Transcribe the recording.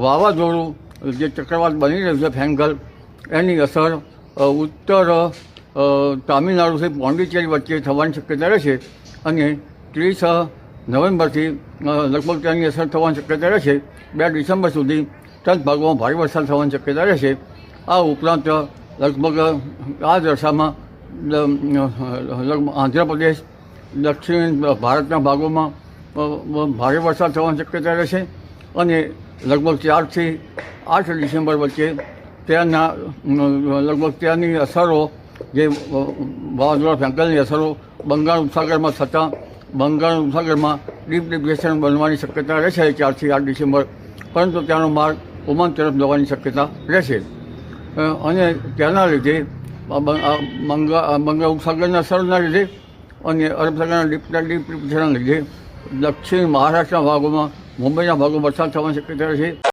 વાવાઝોડું જે ચક્રવાત બની રહ્યું છે ફેંગલ, એની અસર ઉત્તર તામિલનાડુથી પોંડિચેરી વચ્ચે થવાની શક્યતા રહેશે અને 30 નવેમ્બરથી લગભગ તેની અસર થવાની શક્યતા રહેશે. 2 ડિસેમ્બર સુધી કચ્છ ભાગોમાં ભારે વરસાદ થવાની શક્યતા રહેશે. આ ઉપરાંત લગભગ આ દશામાં આંધ્રપ્રદેશ, દક્ષિણ ભારતના ભાગોમાં ભારે વરસાદ થવાની શક્યતા રહેશે અને લગભગ 4 થી 8 ડિસેમ્બર વચ્ચે ત્યાંની અસરો, જે વાવાઝોડા ફેંકલની અસરો બંગાળ ઉપસાગરમાં થતાં બંગાળ ઉપસાગરમાં ડીપ ડિપ્રેશન બનવાની શક્યતા રહેશે 4 થી 8 ડિસેમ્બર, પરંતુ ત્યાંનો માર્ગ ઓમાન તરફ જવાની શક્યતા રહેશે અને તેના લીધે બંગાળ ઉપસાગરના અસરના લીધે અને અરબ સાગરના ડીપ ડિપ્રેશનના લીધે દક્ષિણ મહારાષ્ટ્રના ભાગોમાં, મુંબઈના ભાગોમાં વરસાદ થવાની શક્યતા રહેશે.